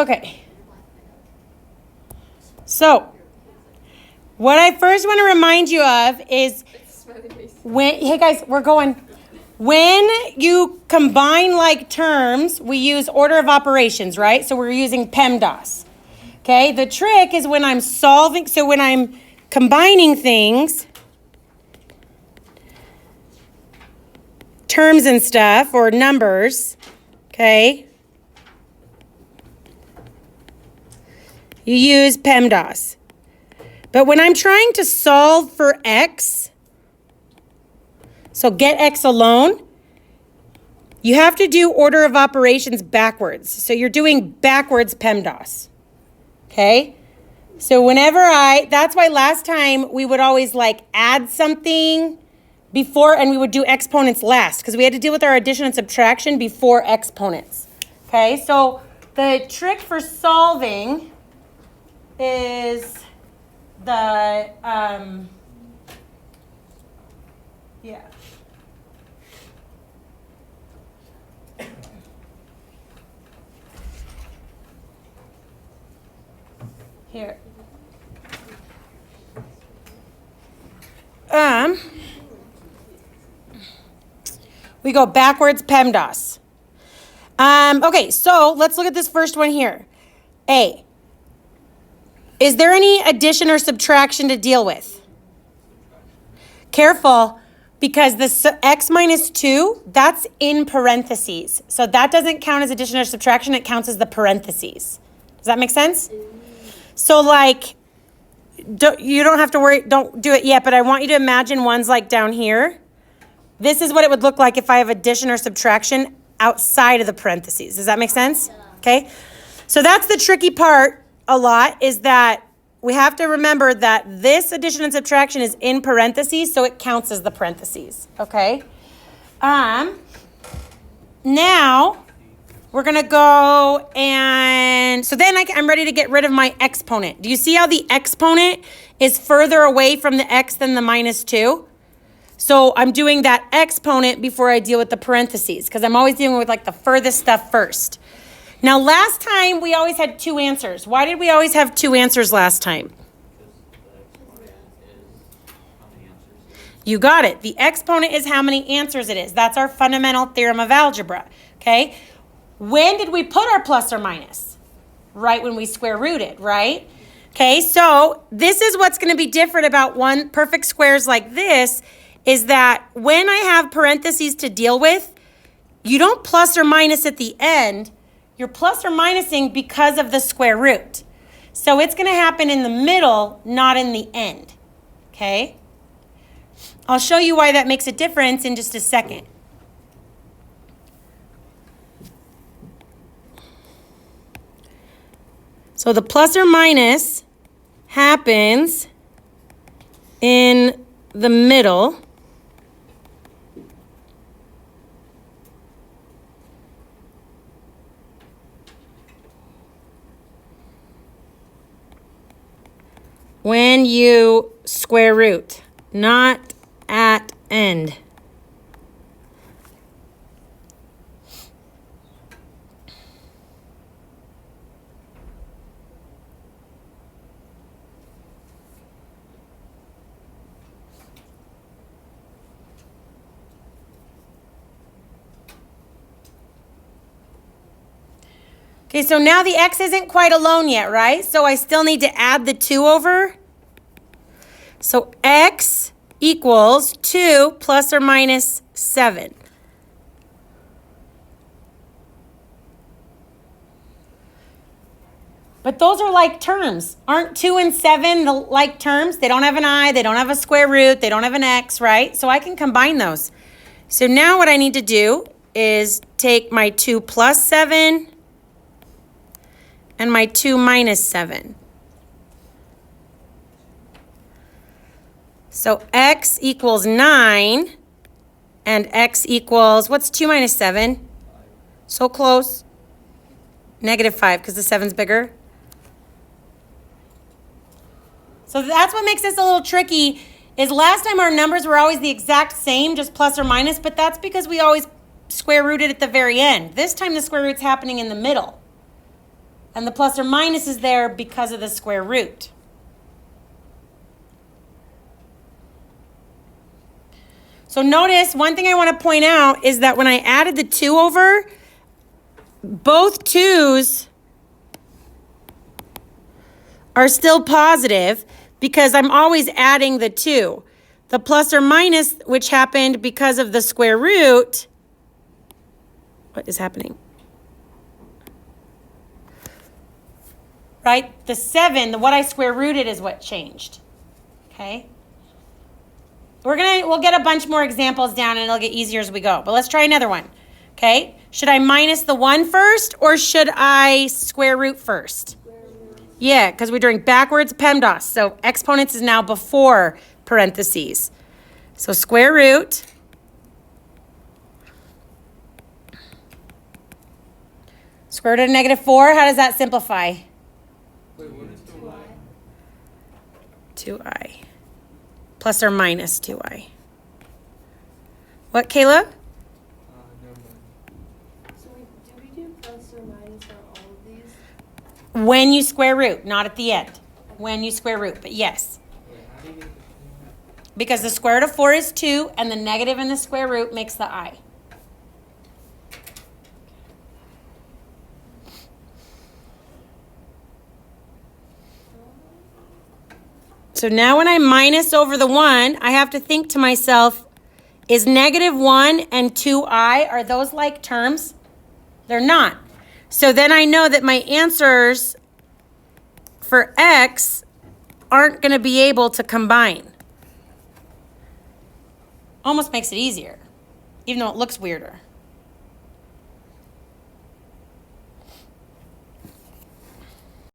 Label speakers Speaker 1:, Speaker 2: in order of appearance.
Speaker 1: Okay. So, what I first want to remind you of is hey guys, we're going. When you combine like terms, we use order of operations, right? So we're using PEMDAS. Okay, the trick is when I'm solving, so when I'm combining things, terms and stuff, or numbers, okay, you use PEMDAS. But when I'm trying to solve for x, so get x alone, you have to do order of operations backwards. So you're doing backwards PEMDAS, okay? So that's why last time we would always like add something before and we would do exponents last because we had to deal with our addition and subtraction before exponents, okay? So the trick for solving is Here. We go backwards PEMDAS. Okay, so let's look at this first one here. A. Is there any addition or subtraction to deal with? Careful, because the x minus 2, that's in parentheses. So that doesn't count as addition or subtraction, it counts as the parentheses. Does that make sense? So like, you don't have to worry, don't do it yet, but I want you to imagine ones like down here. This is what it would look like if I have addition or subtraction outside of the parentheses. Does that make sense? Okay. So that's the tricky part a lot, is that we have to remember that this addition and subtraction is in parentheses, so it counts as the parentheses. Okay. Now we're going to go and, so then I'm ready to get rid of my exponent. Do you see how the exponent is further away from the x than the minus 2? So I'm doing that exponent before I deal with the parentheses because I'm always dealing with like the furthest stuff first. Now last time we always had 2 answers. Why did we always have 2 answers last time? You got it. The exponent is how many answers it is. That's our fundamental theorem of algebra. Okay? When did we put our plus or minus? Right when we square rooted, right? Okay, so this is what's going to be different about perfect squares like this, is that when I have parentheses to deal with, you don't plus or minus at the end. You're plus or minusing because of the square root. So it's going to happen in the middle, not in the end. Okay? I'll show you why that makes a difference in just a second. So the plus or minus happens in the middle. When you square root, not at end. Okay, so now the x isn't quite alone yet, right? So I still need to add the 2 over. So x equals 2 plus or minus 7. But those are like terms. Aren't 2 and 7 the like terms? They don't have an I, they don't have a square root, they don't have an x, right? So I can combine those. So now what I need to do is take my 2 plus 7 and my 2 minus 7. So x equals 9 and x equals, what's 2 minus 7? So close. -5 because the 7's bigger. So that's what makes this a little tricky, is last time our numbers were always the exact same, just plus or minus, but that's because we always square rooted at the very end. This time the square root's happening in the middle. And the plus or minus is there because of the square root. So notice, one thing I want to point out is that when I added the 2 over, both 2's are still positive because I'm always adding the 2. The plus or minus, which happened because of the square root, what is happening? Right? The 7, what I square rooted is what changed. Okay? We'll get a bunch more examples down and it'll get easier as we go. But let's try another one. Okay? Should I minus the 1 first or should I square root first? Yeah, because we're doing backwards PEMDAS. So exponents is now before parentheses. So square root. Square root of -4, how does that simplify?
Speaker 2: Wait, what is 2i?
Speaker 1: 2i. Plus or minus 2i. What, Kayla?
Speaker 2: Never mind.
Speaker 3: So do we do plus or minus on all of these?
Speaker 1: When you square root, not at the end. When you square root, but yes.
Speaker 2: Wait, how do you get the 2?
Speaker 1: Because the square root of 4 is 2, and the negative in the square root makes the I. So now when I minus over the 1, I have to think to myself, is -1 and 2i, are those like terms? They're not. So then I know that my answers for x aren't going to be able to combine. Almost makes it easier, even though it looks weirder.